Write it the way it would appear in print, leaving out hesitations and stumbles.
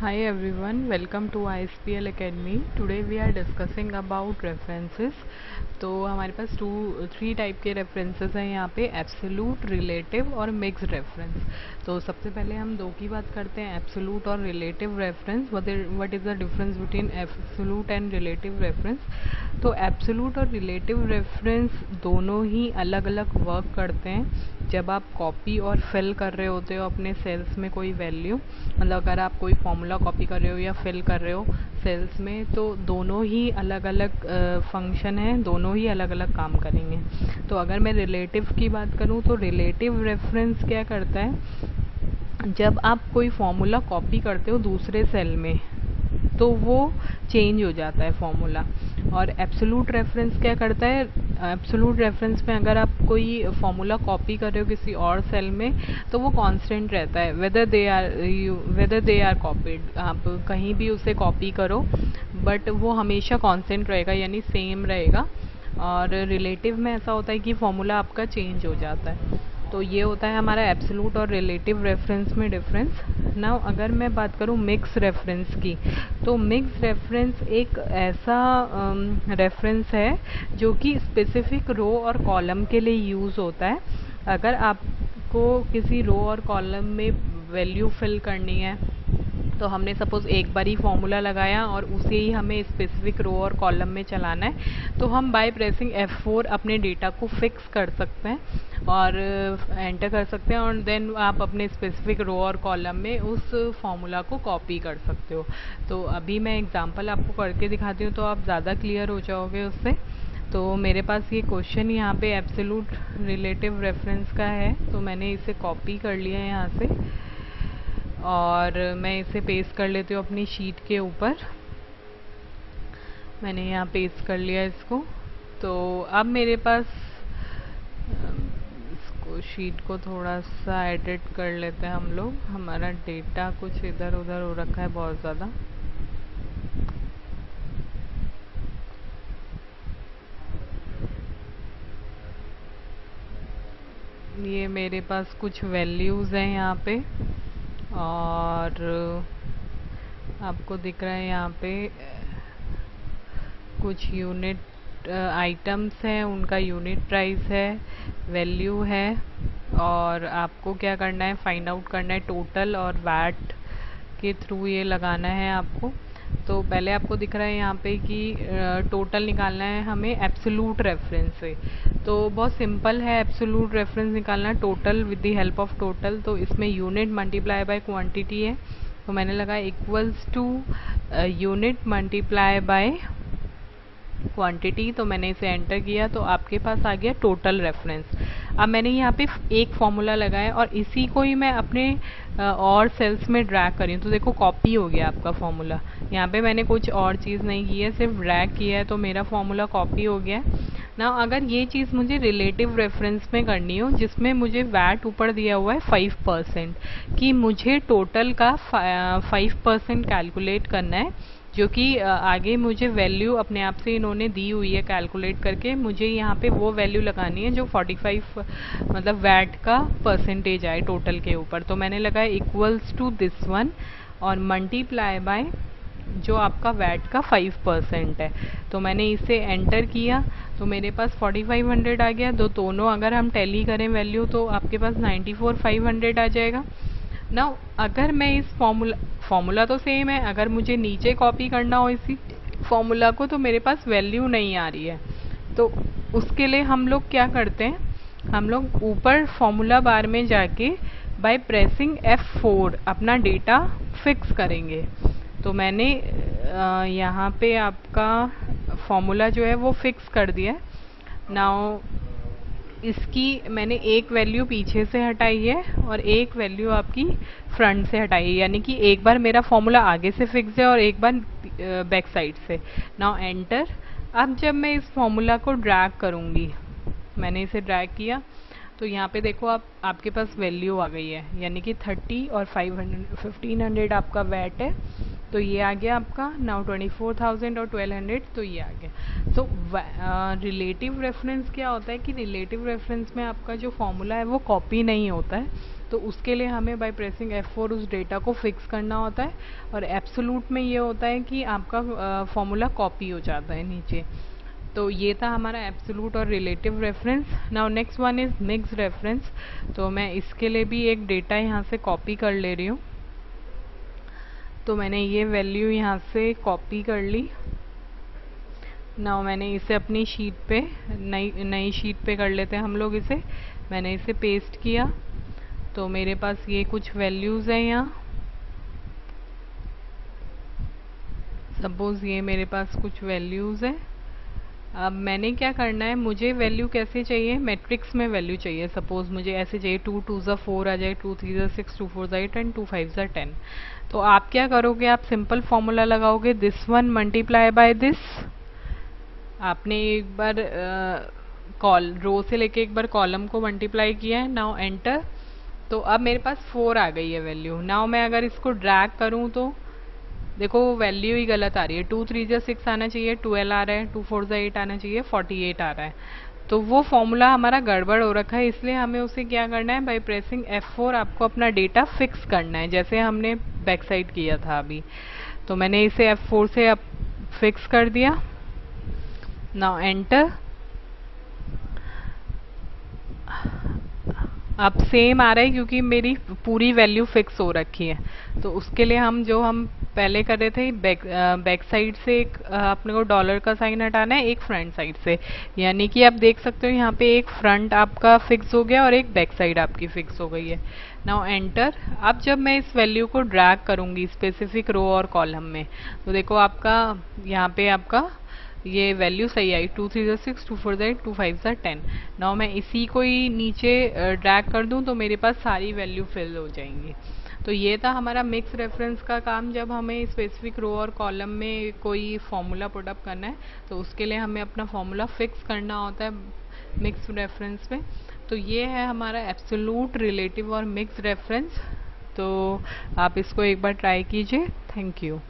Hi everyone, welcome to ISPL Academy. Today we are discussing about references. तो हमारे पास three type के references हैं यहाँ पे, एब्सोल्यूट, रिलेटिव और मिक्स्ड रेफरेंस। तो सबसे पहले हम दो की बात करते हैं, एब्सोल्यूट और relative reference. What is the difference between absolute and relative reference? तो एब्सोल्यूट और रिलेटिव रेफरेंस दोनों ही अलग अलग वर्क करते हैं। जब आप कॉपी और फिल कर रहे होते हो अपने सेल्स में कोई वैल्यू, मतलब अगर आप कोई फॉर्मूला कॉपी कर रहे हो या फिल कर रहे हो सेल्स में, तो दोनों ही अलग अलग फंक्शन है, दोनों ही अलग अलग काम करेंगे। तो अगर मैं रिलेटिव की बात करूँ तो रिलेटिव रेफरेंस क्या करता है, जब आप कोई फॉर्मूला कॉपी करते हो दूसरे सेल में तो वो चेंज हो जाता है फॉर्मूला। और एब्सोल्यूट रेफरेंस क्या करता है, एब्सोल्यूट रेफरेंस में अगर आप कोई फॉर्मूला कॉपी कर रहे हो किसी और सेल में तो वो कांस्टेंट रहता है, वेदर दे आर कॉपीड। आप कहीं भी उसे कॉपी करो बट वो हमेशा कांस्टेंट रहेगा, यानी सेम रहेगा। और रिलेटिव में ऐसा होता है कि फॉर्मूला आपका चेंज हो जाता है। तो ये होता है हमारा एब्सोल्यूट और रिलेटिव रेफरेंस में डिफरेंस। नाउ अगर मैं बात करूँ मिक्स रेफरेंस की, तो मिक्स रेफरेंस एक ऐसा रेफरेंस है जो कि स्पेसिफिक रो और कॉलम के लिए यूज़ होता है। अगर आपको किसी रो और कॉलम में वैल्यू फिल करनी है तो हमने सपोज़ एक बार ही फॉर्मूला लगाया और उसे ही हमें स्पेसिफिक रो और कॉलम में चलाना है, तो हम बाय प्रेसिंग F4 अपने डेटा को फिक्स कर सकते हैं और एंटर कर सकते हैं, और देन आप अपने स्पेसिफिक रो और कॉलम में उस फॉर्मूला को कॉपी कर सकते हो। तो अभी मैं एग्जांपल आपको करके दिखाती हूँ तो आप ज़्यादा क्लियर हो जाओगे उससे। तो मेरे पास ये क्वेश्चन यहाँ पे एब्सोल्यूट रिलेटिव रेफरेंस का है, तो मैंने इसे कॉपी कर लिया है यहाँ से और मैं इसे पेस्ट कर लेती हूँ अपनी शीट के ऊपर। मैंने यहाँ पेस्ट कर लिया इसको। तो अब मेरे पास इसको शीट को थोड़ा सा एडिट कर लेते हैं हम लोग। हमारा डेटा कुछ इधर उधर हो रखा है बहुत ज़्यादा। ये मेरे पास कुछ वैल्यूज़ हैं यहाँ पे और आपको दिख रहा है यहाँ पे कुछ यूनिट आइटम्स हैं, उनका यूनिट प्राइस है, वैल्यू है, और आपको क्या करना है, फाइंड आउट करना है टोटल और वैट के थ्रू ये लगाना है आपको। तो पहले आपको दिख रहा है यहाँ पे कि टोटल निकालना है हमें एब्सोल्यूट रेफरेंस से। तो बहुत सिंपल है एब्सोल्यूट रेफरेंस निकालना, total with the help of total. तो इसमें यूनिट मल्टीप्लाई बाय क्वांटिटी है, तो मैंने लगा equals to unit multiply by quantity. तो मैंने इसे एंटर किया तो आपके पास आ गया टोटल रेफरेंस। अब मैंने यहाँ पे एक फॉर्मूला लगाया और इसी को ही मैं अपने और सेल्स में ड्रैग करी हूँ, तो देखो कॉपी हो गया आपका फॉर्मूला। यहाँ पे मैंने कुछ और चीज़ नहीं की है, सिर्फ ड्रैग किया है, तो मेरा फॉर्मूला कॉपी हो गया है ना। अगर ये चीज़ मुझे रिलेटिव रेफरेंस में करनी हो जिसमें मुझे वैट ऊपर दिया हुआ है 5%, कि मुझे टोटल का 5% कैलकुलेट करना है, जो कि आगे मुझे वैल्यू अपने आप से इन्होंने दी हुई है कैलकुलेट करके, मुझे यहाँ पे वो वैल्यू लगानी है जो 45 मतलब वैट का परसेंटेज आए टोटल के ऊपर। तो मैंने लगाया इक्वल्स टू दिस वन और मल्टीप्लाई बाय जो आपका वैट का 5% है। तो मैंने इसे एंटर किया तो मेरे पास 4500 आ गया। दोनों अगर हम टैली करें वैल्यू तो आपके पास 94500 आ जाएगा ना। अगर मैं इस फॉर्मूला तो सेम है, अगर मुझे नीचे कॉपी करना हो इसी फॉर्मूला को तो मेरे पास वैल्यू नहीं आ रही है। तो उसके लिए हम लोग क्या करते हैं, हम लोग ऊपर फॉर्मूला बार में जाके बाय प्रेसिंग F4 अपना डेटा फिक्स करेंगे। तो मैंने यहाँ पे आपका फॉर्मूला जो है वो फिक्स कर दिया है। नाउ इसकी मैंने एक वैल्यू पीछे से हटाई है और एक वैल्यू आपकी फ्रंट से हटाई है, यानी कि एक बार मेरा फॉर्मूला आगे से फिक्स है और एक बार बैक साइड से। Now enter. अब जब मैं इस फॉर्मूला को ड्रैग करूँगी, मैंने इसे ड्रैग किया तो यहाँ पे देखो आपके पास वैल्यू आ गई है, यानी कि 30 और 1500 आपका वैट है, तो ये आ गया आपका। नाउ 24,000 और 1200, तो ये आ गया। तो रिलेटिव रेफरेंस क्या होता है कि रिलेटिव रेफरेंस में आपका जो फॉर्मूला है वो कॉपी नहीं होता है, तो उसके लिए हमें बाय प्रेसिंग F4 उस डेटा को फिक्स करना होता है। और एब्सोल्यूट में ये होता है कि आपका फॉर्मूला कॉपी हो जाता है नीचे। तो ये था हमारा एब्सोल्यूट और relative reference. Now next one is mix reference. तो मैं इसके लिए भी एक डेटा यहाँ से कॉपी कर ले रही हूँ। तो मैंने ये वैल्यू यहाँ से कॉपी कर ली। नाउ मैंने इसे अपनी शीट पे नई शीट पे कर लेते हैं हम लोग इसे। मैंने इसे पेस्ट किया, तो मेरे पास ये कुछ वैल्यूज़ हैं यहाँ। सपोज ये मेरे पास कुछ वैल्यूज़ है। अब मैंने क्या करना है, मुझे वैल्यू कैसे चाहिए, मैट्रिक्स में वैल्यू चाहिए। सपोज मुझे ऐसे चाहिए 2 2 ज़ा 4 आ जाए, 2 3 ज़ा 6, 2 4 ज़ा 8 एंड 2 5 ज़ा 10। तो आप क्या करोगे, आप सिंपल फॉर्मूला लगाओगे, this one multiply by this. आपने एक बार रो से लेके एक बार कॉलम को मल्टीप्लाई किया है। Now enter. तो अब मेरे पास 4 आ गई है वैल्यू। नाउ मैं अगर इसको ड्रैग करूं तो देखो वैल्यू ही गलत आ रही है। 2 3 जा 6 आना चाहिए, 12 आ रहा है, 2 4 जा 8 आना चाहिए, 48 आ रहा है। तो वो फॉर्मूला हमारा गड़बड़ हो रखा है, इसलिए हमें उसे क्या करना है, बाय प्रेसिंग F4 आपको अपना डेटा फिक्स करना है, जैसे हमने बैक साइड किया था अभी। तो मैंने इसे F4 से अब फिक्स कर दिया। Now enter. अब सेम आ रहा है क्योंकि मेरी पूरी वैल्यू फिक्स हो रखी है। तो उसके लिए हम पहले कर रहे थे, बैक साइड से एक अपने को डॉलर का साइन हटाना है, एक फ्रंट साइड से। यानी कि आप देख सकते हो यहाँ पे एक फ्रंट आपका फिक्स हो गया और एक बैक साइड आपकी फिक्स हो गई है। Now enter. अब जब मैं इस वैल्यू को ड्रैग करूंगी स्पेसिफिक रो और कॉलम में, तो देखो आपका यहाँ पे आपका ये वैल्यू सही आई, 2 3 ज़ा 6, 2 4 ज़ा 8, 2 5 ज़ा 10। नाउ मैं इसी को ही नीचे ड्रैग कर दूं तो मेरे पास सारी वैल्यू फिल हो जाएंगी। तो ये था हमारा मिक्स रेफरेंस का काम। जब हमें स्पेसिफिक रो और कॉलम में कोई फॉर्मूला पुटअप करना है तो उसके लिए हमें अपना फॉर्मूला फिक्स करना होता है मिक्स रेफरेंस में। तो ये है हमारा एब्सोल्यूट, रिलेटिव और मिक्स रेफरेंस। तो आप इसको एक बार ट्राई कीजिए। Thank you.